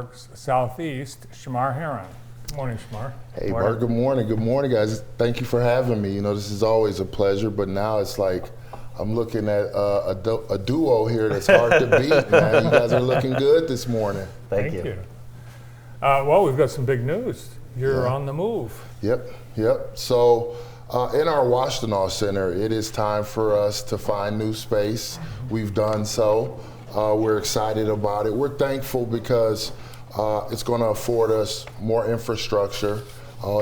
Works Southeast, Shamar Herron. Good morning, Shamar. Hey, Bart, good morning. Good morning, guys. Thank you for having me. You know, this is always a pleasure, but now it's like I'm looking at a duo here that's hard to beat, man. You guys are looking good this morning. Thank you. Well, we've got some big news. You're on the move. Yep. So in our Washtenaw Center, it is time for us to find new space. We've done so. We're excited about it. We're thankful because it's going to afford us more infrastructure.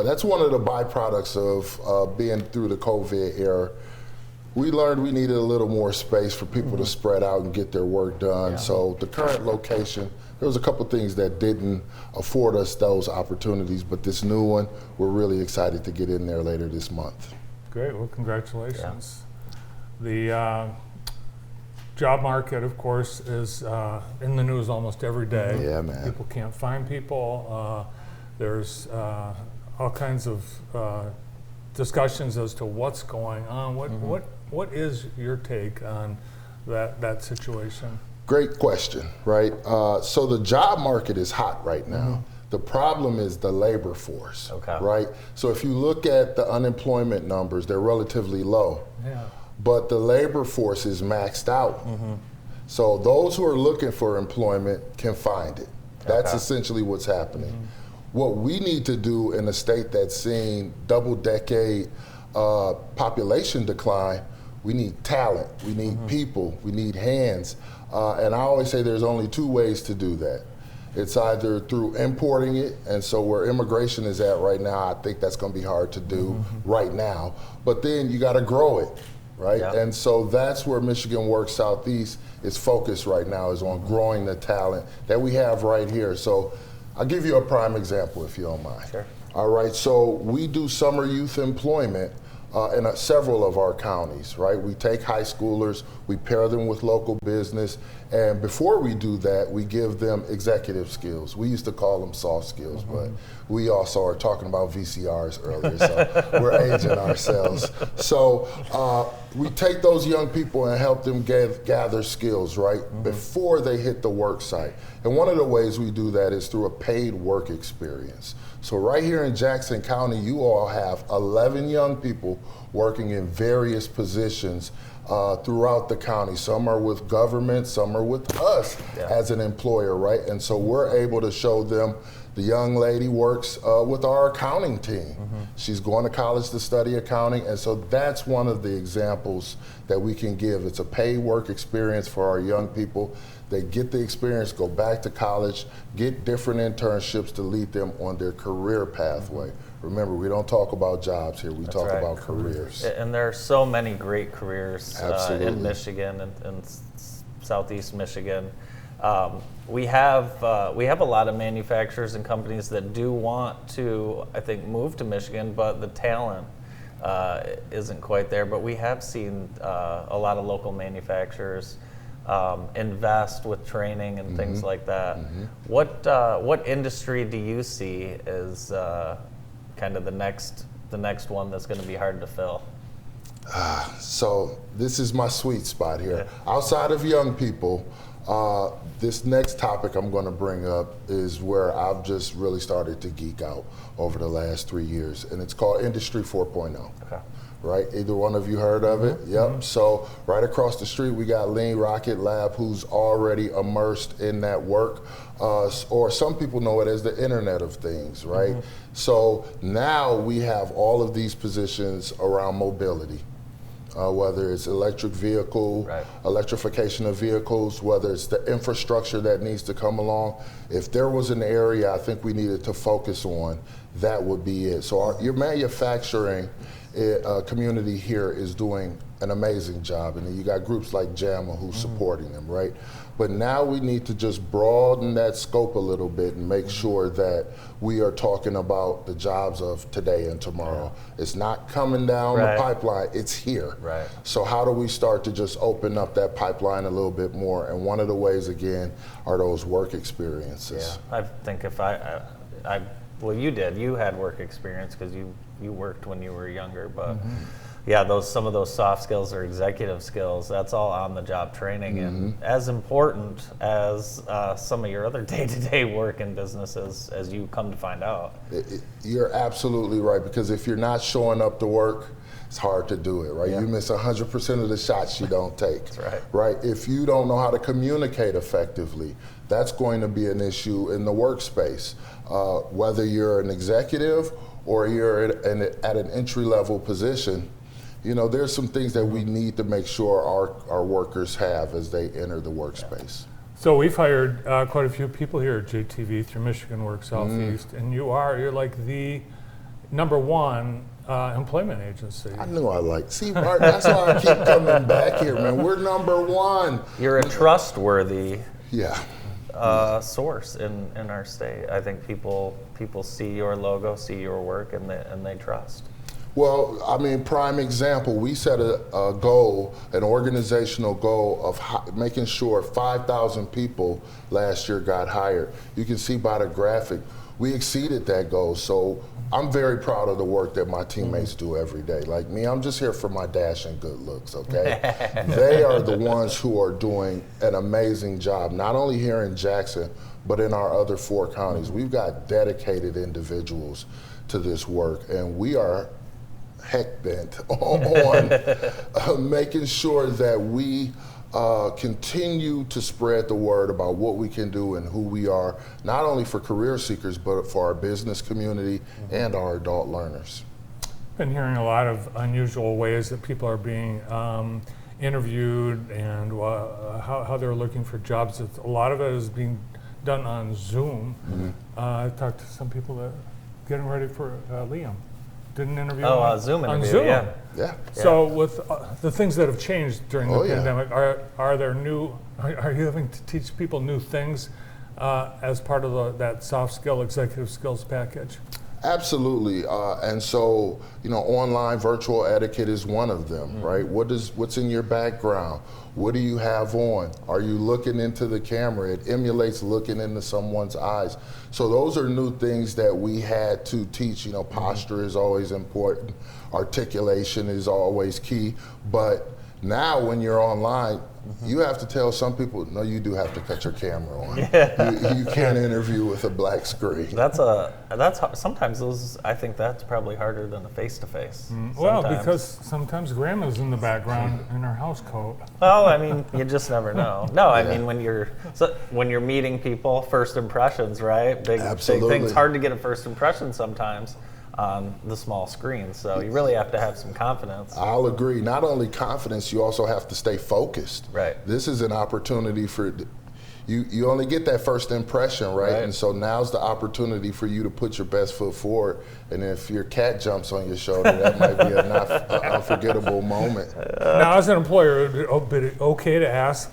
That's one of the byproducts of being through the COVID era. We learned we needed a little more space for people to spread out and get their work done. So the current location, there was a couple things that didn't afford us those opportunities, but this new one, we're really excited to get in there later this month. Great, well, congratulations. The job market, of course, is in the news almost every day. Yeah, man. People can't find people. There's all kinds of discussions as to what's going on. What is your take on that situation? Great question, right? So the job market is hot right now. The problem is the labor force, right? So if you look at the unemployment numbers, they're relatively low. But the labor force is maxed out. So those who are looking for employment can find it. That's essentially what's happening. What we need to do in a state that's seeing double-decade population decline, we need talent, we need people, we need hands. And I always say there's only two ways to do that. It's either through importing it, and so where immigration is at right now, I think that's going to be hard to do right now. But then you got to grow it. Right, and so that's where Michigan Works Southeast is focused right now, is on growing the talent that we have right here. So I'll give you a prime example if you don't mind. Sure. All right, so we do summer youth employment in several of our counties, right? We take high schoolers, we pair them with local business, and before we do that, we give them executive skills. We used to call them soft skills, but we also are talking about VCRs earlier, so we're aging ourselves. So we take those young people and help them gather skills, right, before they hit the work site. And one of the ways we do that is through a paid work experience. So right here in Jackson County, you all have 11 young people working in various positions throughout the county. Some are with government, some are with us as an employer, right? And so we're able to show them. The young lady works with our accounting team. She's going to college to study accounting, and so that's one of the examples that we can give. It's a paid work experience for our young people. They get the experience, go back to college, get different internships to lead them on their career pathway. Remember, we don't talk about jobs here, we talk about careers. And there are so many great careers in Michigan and Southeast Michigan. We have a lot of manufacturers and companies that do want to, I think, move to Michigan, but the talent isn't quite there. But we have seen a lot of local manufacturers invest with training and things like that. What industry do you see as kind of the next one that's going to be hard to fill? So this is my sweet spot here. Outside of young people, this next topic I'm going to bring up is where I've just really started to geek out over the last 3 years, and it's called Industry 4.0. Right? Either one of you heard of it? Yep. So right across the street, we got Lean Rocket Lab, who's already immersed in that work, or some people know it as the Internet of Things, right? So now we have all of these positions around mobility. Whether it's electric vehicle, electrification of vehicles, whether it's the infrastructure that needs to come along. If there was an area I think we needed to focus on, that would be it. So your manufacturing community here is doing an amazing job, and then you got groups like JAMA who's supporting them, right? But now we need to just broaden that scope a little bit and make sure that we are talking about the jobs of today and tomorrow. It's not coming down the pipeline, it's here. So how do we start to just open up that pipeline a little bit more? And one of the ways, again, are those work experiences. I think if well, you did. You had work experience because you worked when you were younger, but some of those soft skills or executive skills, that's all on the job training, and as important as some of your other day-to-day work in businesses, as you come to find out. You're absolutely right, because if you're not showing up to work, it's hard to do it, right? You miss 100% of the shots you don't take. That's right. Right? If you don't know how to communicate effectively, that's going to be an issue in the workspace. Whether you're an executive or you're at an entry-level position, there's some things that we need to make sure our workers have as they enter the workspace. So we've hired quite a few people here at JTV through Michigan Work Southeast, and you're like the #1 employment agency. I knew see, Martin, that's why I keep coming back here, man. We're #1. You're a trustworthy Yeah. source in our state. I think people see your logo, see your work, and they trust. Well, I mean, prime example, we set a goal, an organizational goal of making sure 5,000 people last year got hired. You can see by the graphic, we exceeded that goal. So I'm very proud of the work that my teammates do every day. Like me, I'm just here for my dash and good looks, okay? They are the ones who are doing an amazing job, not only here in Jackson, but in our other 4 counties. We've got dedicated individuals to this work, and we are heck bent on making sure that we continue to spread the word about what we can do and who we are, not only for career seekers, but for our business community and our adult learners. Been hearing a lot of unusual ways that people are being interviewed and how they're looking for jobs. A lot of it is being done on Zoom. I talked to some people that getting ready for Liam. Did an interview Zoom interview, on Zoom. Yeah. So with the things that have changed during the yeah. pandemic, are you having to teach people new things as part of that soft skill, executive skills package? Absolutely, and so online virtual etiquette is one of them, right? What's in your background? What do you have on? Are you looking into the camera? It emulates looking into someone's eyes. So those are new things that we had to teach. Posture is always important. Articulation is always key. But now when you're online, you have to tell some people, no, you do have to cut your camera on. You can't interview with a black screen. Sometimes I think that's probably harder than a face-to-face. Well, because sometimes grandma's in the background in her house coat. Well, I mean, you just never know. No, I mean, when you're meeting people, first impressions, right? Big things. Hard to get a first impression sometimes on the small screen, so you really have to have some confidence. I'll agree. Not only confidence, you also have to stay focused. Right. This is an opportunity for you only get that first impression, right? And so now's the opportunity for you to put your best foot forward. And if your cat jumps on your shoulder, that might be an unforgettable moment. Now, as an employer, would it be okay to ask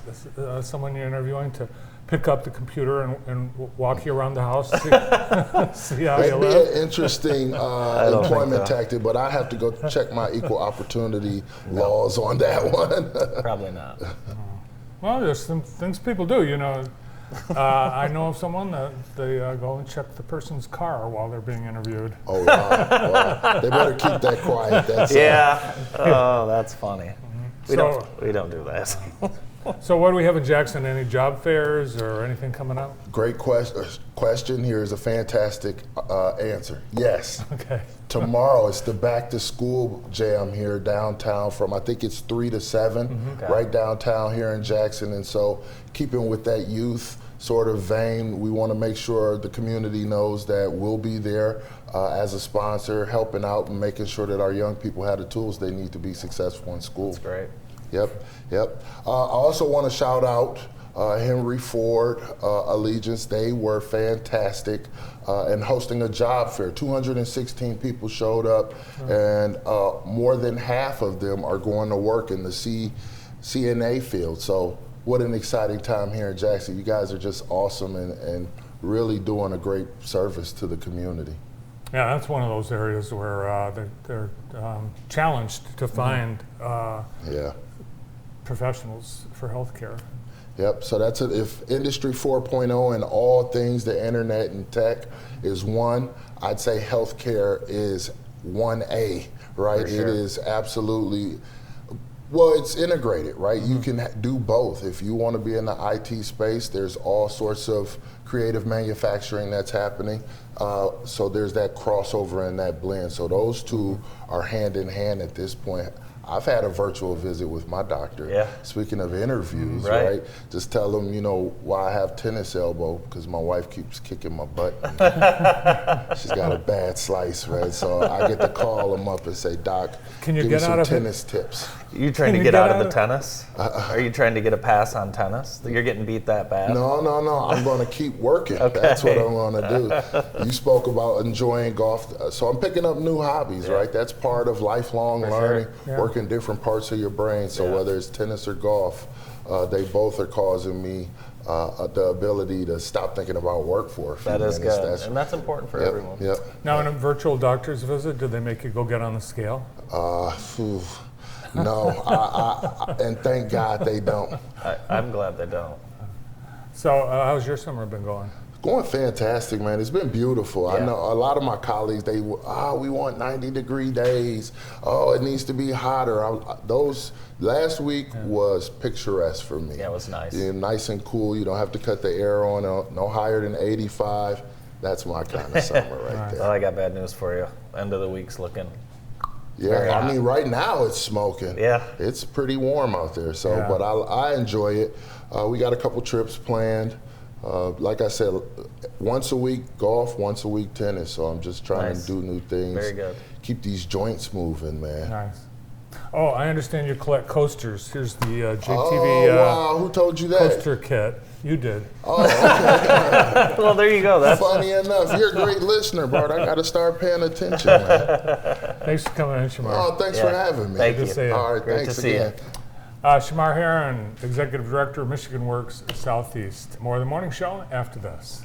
someone you're interviewing to pick up the computer and walk you around the house, see how you live? That'd be an interesting employment tactic, but I have to go check my equal opportunity laws on that one. Probably not. Well, there's some things people do, I know of someone that they go and check the person's car while they're being interviewed. Oh, wow. They better keep that quiet. Oh, that's funny. We don't do that. So what do we have in Jackson? Any job fairs or anything coming up? Great question. Here is a fantastic answer. Yes. Okay. Tomorrow it's the back to school jam here downtown from, I think it's 3 to 7, right downtown here in Jackson. And so keeping with that youth sort of vein, we want to make sure the community knows that we'll be there as a sponsor, helping out and making sure that our young people have the tools they need to be successful in school. That's great. Yep. I also want to shout out Henry Ford, Allegiance. They were fantastic in hosting a job fair. 216 people showed up, and more than half of them are going to work in the CNA field. So what an exciting time here in Jackson. You guys are just awesome and really doing a great service to the community. Yeah, that's one of those areas where they're challenged to find professionals for healthcare. Yep, so that's it. If Industry 4.0 and all things the internet and tech is one, I'd say healthcare is 1A right? For sure. It is absolutely, well, it's integrated, right? You can do both. If you want to be in the IT space, there's all sorts of creative manufacturing that's happening. So there's that crossover and that blend. So those two are hand in hand at this point. I've had a virtual visit with my doctor. Yeah. Speaking of interviews, Right. right? Just tell them, you know, why I have tennis elbow, because my wife keeps kicking my butt. She's got a bad slice, right? So I get to call them up and say, Doc, Can you give get me some out of it? tennis tips. You trying to you get get out of out the of- tennis? Are you trying to get a pass on tennis? You're getting beat that bad? No. I'm going to keep working. That's what I'm going to do. You spoke about enjoying golf. So I'm picking up new hobbies, right? That's part of lifelong learning, Yeah. working different parts of your brain. So whether it's tennis or golf, they both are causing me the ability to stop thinking about work for a few That is minutes. good, and that's important for everyone. Yep. Now, in a virtual doctor's visit, do they make you go get on the scale? Phew. No, and thank God they don't. I'm glad they don't. So, how's your summer been going? Going fantastic, man. It's been beautiful. I Yeah. know a lot of my colleagues, we want 90-degree days. Oh, it needs to be hotter. Those last week was picturesque for me. Yeah, it was nice. Yeah, nice and cool. You don't have to cut the air on, no higher than 85. That's my kind of summer right there. Well, I got bad news for you. End of the week's looking. very Yeah, I hot. mean, right now it's smoking. Yeah. It's pretty warm out there. So, Yeah. but I enjoy it. We got a couple trips planned. Like I said, once a week golf, once a week tennis. So I'm just trying Nice. to do new things. Very good. Keep these joints moving, man. Nice. Oh, I understand you collect coasters. Here's the JTV Oh, wow. Who told you that? coaster kit. You did. Oh, okay. Well, there you go. That's Funny enough, you're a great listener, Bart. I got to start paying attention, man. Thanks for coming in, Shamar. Oh, thanks for having me. Thank Good you. to see you. All right, Great thanks to see again. you. Shamar Herron, Executive Director of Michigan Works Southeast. More of the morning show after this.